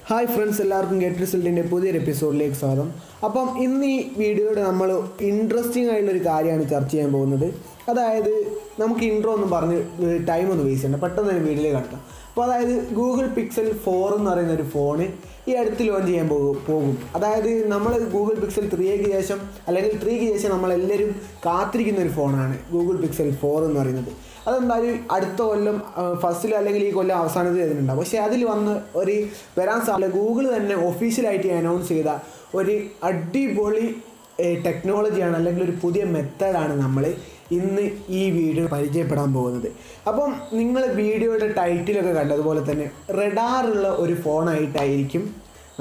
Hi friends, എല്ലാവർക്കും get റിസൾട്ടിൻ്റെ പുതിയൊരു എപ്പിസോഡിലേക്ക് സ്വാഗതം. അപ്പം ഇന്ന് ഈ വീഡിയോയുടെ നമ്മൾ ഇൻട്രസ്റ്റിംഗ് ആയിട്ടുള്ളൊരു കാര്യമാണ് ചർച്ച ചെയ്യാൻ പോകുന്നത്. അതായത് നമുക്ക് ഇൻട്രോ ഒന്നും പറഞ്ഞ് ടൈമൊന്നും വേസ്റ്റ് ചെയ്യണ്ട, പെട്ടെന്ന് തന്നെ വീഡിയോയിലേക്ക് കടക്കാം. അപ്പോൾ അതായത് ഗൂഗിൾ പിക്സൽ 4 എന്ന് പറയുന്ന ഒരു ഫോണ് ഈ അടുത്ത് ലോഞ്ച് ചെയ്യാൻ പോകും. അതായത് നമ്മൾ ഗൂഗിൾ പിക്സൽ 3ക്ക് ശേഷം അല്ലെങ്കിൽ 3ക്ക് ശേഷം നമ്മളെല്ലാവരും കാത്തിരിക്കുന്ന ഒരു ഫോണാണ് ഗൂഗിൾ പിക്സൽ 4 എന്ന് പറയുന്നത്. അതെന്തായാലും അടുത്ത കൊല്ലം ഫസ്റ്റിൽ അല്ലെങ്കിൽ ഈ കൊല്ലം അവസാനത്തിൽ വരുന്നുണ്ടാവും. പക്ഷേ അതിൽ വന്ന് വരാൻ സാധ്യത ഗൂഗിൾ തന്നെ ഒഫീഷ്യലായിട്ട് അനൗൺസ് ചെയ്ത ഒരു അടിപൊളി ടെക്നോളജിയാണ്, അല്ലെങ്കിൽ ഒരു പുതിയ മെത്തേഡാണ് നമ്മൾ ഇന്ന് ഈ വീഡിയോ പരിചയപ്പെടാൻ പോകുന്നത്. അപ്പം നിങ്ങൾ വീഡിയോയുടെ ടൈറ്റിലൊക്കെ കണ്ടതുപോലെ തന്നെ റഡാറുള്ള ഒരു ഫോണായിട്ടായിരിക്കും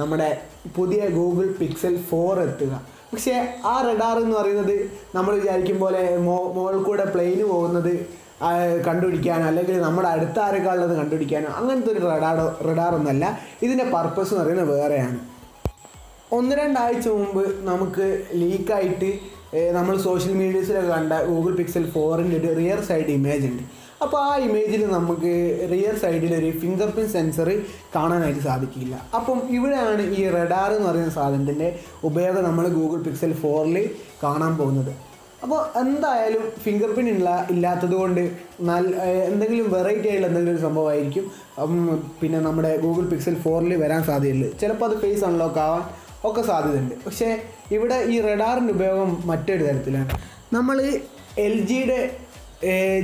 നമ്മുടെ പുതിയ ഗൂഗിൾ പിക്സൽ 4 എത്തുക. പക്ഷേ ആ റഡാർ എന്ന് പറയുന്നത് നമ്മൾ വിചാരിക്കും പോലെ മോളിൽ കൂടെ പ്ലെയിന് പോകുന്നത് കണ്ടുപിടിക്കാനോ അല്ലെങ്കിൽ നമ്മുടെ അടുത്ത ആരെക്കാളുള്ളത് കണ്ടുപിടിക്കാനോ അങ്ങനത്തെ ഒരു റഡാറൊന്നുമല്ല. ഇതിൻ്റെ പർപ്പസ് എന്ന് പറയുന്നത് വേറെയാണ്. 1-2 ആഴ്ച മുമ്പ് നമുക്ക് ലീക്കായിട്ട് നമ്മൾ സോഷ്യൽ മീഡിയസിലൊക്കെ കണ്ട ഗൂഗിൾ പിക്സൽ 4ൻ്റെ ഒരു റിയർ സൈഡ് ഇമേജ് ഉണ്ട്. അപ്പോൾ ആ ഇമേജിൽ നമുക്ക് റിയർ സൈഡിൽ ഒരു ഫിംഗർ പ്രിൻറ്റ് സെൻസർ കാണാനായിട്ട് സാധിക്കില്ല. അപ്പം ഇവിടെയാണ് ഈ റഡാർ എന്ന് പറയുന്ന സാധനത്തിൻ്റെ ഉപയോഗം നമ്മൾ ഗൂഗിൾ പിക്സൽ 4ൽ കാണാൻ പോകുന്നത്. അപ്പോൾ എന്തായാലും ഫിംഗർ പ്രിൻ്റ് ഇല്ലാത്തത് കൊണ്ട് എന്തെങ്കിലും വെറൈറ്റി ആയിട്ടുള്ള എന്തെങ്കിലും ഒരു സംഭവമായിരിക്കും പിന്നെ നമ്മുടെ ഗൂഗിൾ പിക്സൽ 4ൽ വരാൻ സാധ്യതയുള്ളൂ. ചിലപ്പോൾ അത് ഫേസ് അൺലോക്ക് ആവാൻ ഒക്കെ സാധ്യതയുണ്ട്. പക്ഷേ ഇവിടെ ഈ റഡാറിൻ്റെ ഉപയോഗം മറ്റൊരു തരത്തിലാണ്. നമ്മൾ LGയുടെ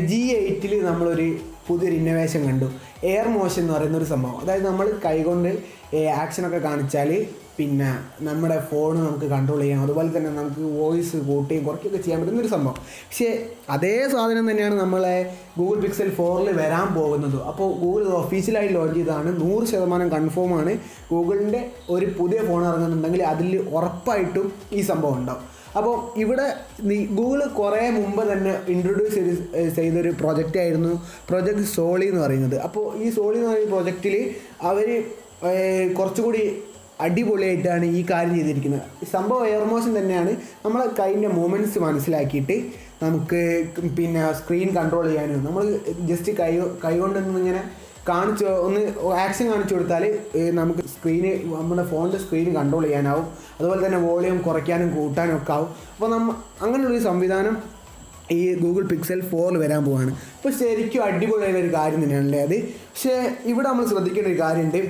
G8 നമ്മളൊരു പുതിയൊരു ഇന്നോവേഷൻ കണ്ടു, എയർ മോഷൻ എന്ന് പറയുന്നൊരു സംഭവം. അതായത് നമ്മൾ കൈകൊണ്ട് ആക്ഷനൊക്കെ കാണിച്ചാൽ പിന്നെ നമ്മുടെ ഫോൺ നമുക്ക് കൺട്രോൾ ചെയ്യാം, അതുപോലെ തന്നെ നമുക്ക് വോയിസ് കൂട്ടുകയും കുറയ്ക്കുകയൊക്കെ ചെയ്യാൻ പറ്റുന്നൊരു സംഭവം. പക്ഷേ അതേ സാധനം തന്നെയാണ് നമ്മളെ ഗൂഗിൾ പിക്സൽ 4ൽ വരാൻ പോകുന്നത്. അപ്പോൾ ഗൂഗിൾ ഒഫീഷ്യലായി ലോഞ്ച് ചെയ്തതാണ്, 100% കൺഫേമാണ്. ഗൂഗിളിൻ്റെ ഒരു പുതിയ ഫോൺ ഇറങ്ങുന്നുണ്ടെങ്കിൽ അതിൽ ഉറപ്പായിട്ടും ഈ സംഭവം ഉണ്ടാവും. അപ്പോൾ ഇവിടെ ഗൂഗിൾ കുറേ മുമ്പ് തന്നെ ഇൻട്രൊഡ്യൂസ് ചെയ്തൊരു പ്രൊജക്റ്റായിരുന്നു പ്രൊജക്റ്റ് സോളി എന്ന് പറയുന്നത്. അപ്പോൾ ഈ സോളി എന്ന് പറയുന്ന പ്രൊജക്റ്റിൽ അവർ കുറച്ചുകൂടി അടിപൊളിയായിട്ടാണ് ഈ കാര്യം ചെയ്തിരിക്കുന്നത്. സംഭവം എയർ മോഷൻ തന്നെയാണ്. നമ്മളെ കൈൻ്റെ മൂവ്മെൻറ്റ്സ് മനസ്സിലാക്കിയിട്ട് നമുക്ക് പിന്നെ സ്ക്രീൻ കൺട്രോൾ ചെയ്യാനും, നമ്മൾ ജസ്റ്റ് കൈ കൊണ്ടൊന്നിങ്ങനെ ഒന്ന് ആക്ഷൻ കാണിച്ചു കൊടുത്താൽ നമുക്ക് നമ്മുടെ ഫോണിൻ്റെ സ്ക്രീൻ കൺട്രോൾ ചെയ്യാനാവും. അതുപോലെ തന്നെ വോളിയം കുറയ്ക്കാനും കൂട്ടാനും ഒക്കെ ആവും. അപ്പോൾ അങ്ങനെയുള്ളൊരു സംവിധാനം ഈ ഗൂഗിൾ പിക്സൽ 4ൽ വരാൻ പോവുകയാണ്. അപ്പോൾ ശരിക്കും അടിപൊളിയായൊരു കാര്യം തന്നെയാണല്ലേ അത്. പക്ഷേ ഇവിടെ നമ്മൾ ശ്രദ്ധിക്കേണ്ട ഒരു കാര്യമുണ്ട്.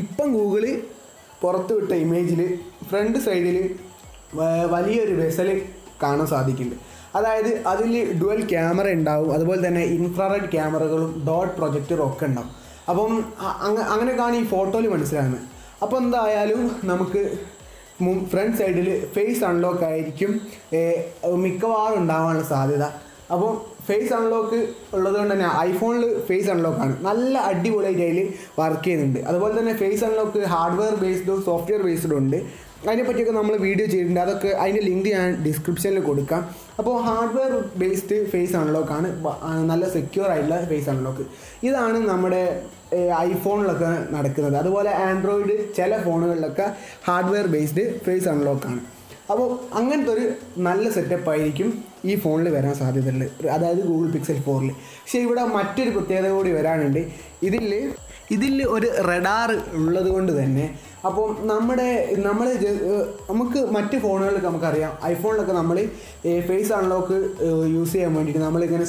ഇപ്പം ഗൂഗിള് പുറത്ത് വിട്ട ഇമേജിൽ ഫ്രണ്ട് സൈഡിൽ വലിയൊരു വെസൽ കാണാൻ സാധിക്കുന്നുണ്ട്. അതായത് അതിൽ ഡുവൽ ക്യാമറ ഉണ്ടാവും, അതുപോലെ തന്നെ ഇൻഫ്രാറെഡ് ക്യാമറകളും ഡോട്ട് പ്രൊജക്ടറും ഒക്കെ ഉണ്ടാവും. അപ്പം അങ്ങനെയൊക്കെയാണ് ഈ ഫോട്ടോയിൽ മനസ്സിലാകുന്നത്. അപ്പോൾ എന്തായാലും നമുക്ക് ഫ്രണ്ട് സൈഡിൽ ഫേസ് അൺലോക്ക് ആയിരിക്കും മിക്കവാറും ഉണ്ടാവാനുള്ള സാധ്യത. അപ്പം ഫേസ് അൺലോക്ക് ഉള്ളതുകൊണ്ട് തന്നെ ഐഫോണിൽ ഫേസ് അൺലോക്കാണ് നല്ല അടിപൊളിയായിട്ട് അതിൽ വർക്ക് ചെയ്യുന്നുണ്ട്. അതുപോലെ തന്നെ ഫേസ് അൺലോക്ക് ഹാർഡ്വെയർ ബേസ്ഡും സോഫ്റ്റ്വെയർ ബേസ്ഡും ഉണ്ട്. അതിനെപ്പറ്റിയൊക്കെ നമ്മൾ വീഡിയോ ചെയ്തിട്ടുണ്ട്, അതൊക്കെ അതിൻ്റെ ലിങ്ക് ഞാൻ ഡിസ്ക്രിപ്ഷനിൽ കൊടുക്കാം. അപ്പോൾ ഹാർഡ്വെയർ ബേസ്ഡ് ഫേസ് അൺലോക്കാണ്, നല്ല സെക്യൂർ ആയിട്ടുള്ള ഫേസ് അൺലോക്ക്. ഇതാണ് നമ്മുടെ ഐഫോണിലൊക്കെ നടക്കുന്നത്. അതുപോലെ ആൻഡ്രോയിഡ് ചില ഫോണുകളിലൊക്കെ ഹാർഡ്വെയർ ബേസ്ഡ് ഫേസ് അൺലോക്കാണ്. അപ്പോൾ അങ്ങനത്തെ ഒരു നല്ല സെറ്റപ്പ് ആയിരിക്കും ഈ ഫോണിൽ വരാൻ സാധ്യതയുള്ളത്, അതായത് ഗൂഗിൾ പിക്സൽ 4ൽ. പക്ഷേ ഇവിടെ മറ്റൊരു പ്രത്യേകത കൂടി വരാനുണ്ട്. ഇതിൽ ഒരു റഡാർ ഉള്ളത് കൊണ്ട് തന്നെ അപ്പം നമുക്ക് മറ്റ് ഫോണുകളിലൊക്കെ നമുക്കറിയാം, ഐഫോണിലൊക്കെ നമ്മൾ ഫേസ് അൺലോക്ക് യൂസ് ചെയ്യാൻ വേണ്ടിയിട്ട് നമ്മളിങ്ങനെ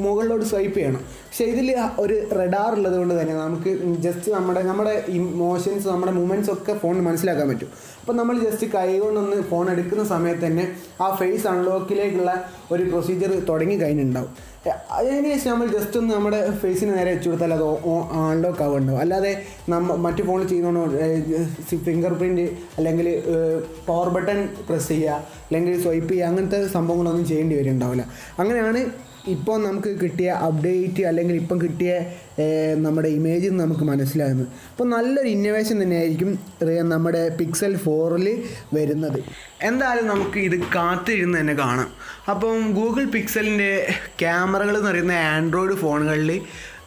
മുകളിലോട്ട് സ്വൈപ്പ് ചെയ്യണം. പക്ഷേ ഇതിൽ ഒരു റഡാർ ഉള്ളത് കൊണ്ട് തന്നെ നമുക്ക് ജസ്റ്റ് നമ്മുടെ ഇമോഷൻസ്, നമ്മുടെ മൂവ്മെൻറ്റ്സ് ഒക്കെ ഫോണിൽ മനസ്സിലാക്കാൻ പറ്റും. അപ്പം നമ്മൾ ജസ്റ്റ് കൈ കൊണ്ടൊന്ന് ഫോൺ എടുക്കുന്ന സമയത്ത് തന്നെ ആ ഫേസ് അൺലോക്കിലേക്കുള്ള ഒരു പ്രൊസീജിയർ തുടങ്ങി കഴിഞ്ഞിട്ടുണ്ടാവും. അതിനുശേഷം നമ്മൾ ജസ്റ്റ് ഒന്ന് നമ്മുടെ ഫേസിന് നേരെ വെച്ച് കൊടുത്താൽ അത് അൺലോക്ക് ആവുന്നുണ്ടാവും. അല്ലാതെ മറ്റു ഫോണിൽ ചെയ്യുന്നതുകൊണ്ട് ഫിംഗർ പ്രിൻറ്റ് അല്ലെങ്കിൽ പവർ ബട്ടൺ പ്രസ് ചെയ്യുക അല്ലെങ്കിൽ സ്വൈപ്പ് ചെയ്യുക അങ്ങനത്തെ സംഭവങ്ങളൊന്നും ചെയ്യേണ്ടി വരുന്നുണ്ടാവില്ല. അങ്ങനെയാണ് ഇപ്പോൾ നമുക്ക് കിട്ടിയ അപ്ഡേറ്റ് അല്ലെങ്കിൽ ഇപ്പം കിട്ടിയ നമ്മുടെ ഇമേജിൽ നിന്ന് നമുക്ക് മനസ്സിലാകുന്നത്. അപ്പോൾ നല്ലൊരു ഇന്നോവേഷൻ തന്നെയായിരിക്കും നമ്മുടെ പിക്സൽ 4ൽ വരുന്നത്. എന്തായാലും നമുക്ക് ഇത് കാത്തിരുന്ന് തന്നെ കാണാം. അപ്പം ഗൂഗിൾ പിക്സലിൻ്റെ ക്യാമറകൾ എന്ന് പറയുന്ന ആൻഡ്രോയിഡ് ഫോണുകളിൽ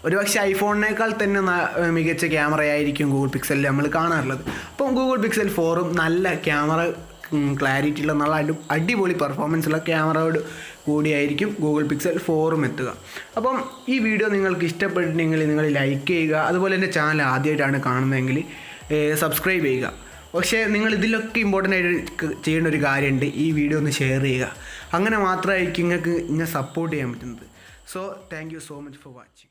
ഒരുപക്ഷെ ഐഫോണിനേക്കാൾ തന്നെ മികച്ച ക്യാമറയായിരിക്കും ഗൂഗിൾ പിക്സലിൽ നമ്മൾ കാണാറുള്ളത്. അപ്പം ഗൂഗിൾ പിക്സൽ 4ഉം നല്ല ക്യാമറ ക്ലാരിറ്റിയുള്ള നല്ല അടിപൊളി പെർഫോമൻസുള്ള ക്യാമറയോട് കൂടിയായിരിക്കും ഗൂഗിൾ പിക്സൽ 4ഉം എത്തുക. അപ്പം ഈ വീഡിയോ നിങ്ങൾക്ക് ഇഷ്ടപ്പെട്ടിട്ടുണ്ടെങ്കിൽ നിങ്ങൾ ലൈക്ക് ചെയ്യുക. അതുപോലെ എൻ്റെ ചാനൽ ആദ്യമായിട്ടാണ് കാണുന്നതെങ്കിൽ സബ്സ്ക്രൈബ് ചെയ്യുക. പക്ഷേ നിങ്ങൾ ഇതിലൊക്കെ ഇമ്പോർട്ടൻ്റ് ആയിട്ട് ചെയ്യേണ്ട ഒരു കാര്യമുണ്ട്, ഈ വീഡിയോ ഒന്ന് ഷെയർ ചെയ്യുക. അങ്ങനെ മാത്രമായിരിക്കും നിങ്ങൾക്ക് ഇങ്ങനെ സപ്പോർട്ട് ചെയ്യാൻ പറ്റുന്നത്. So thank you so much for watching.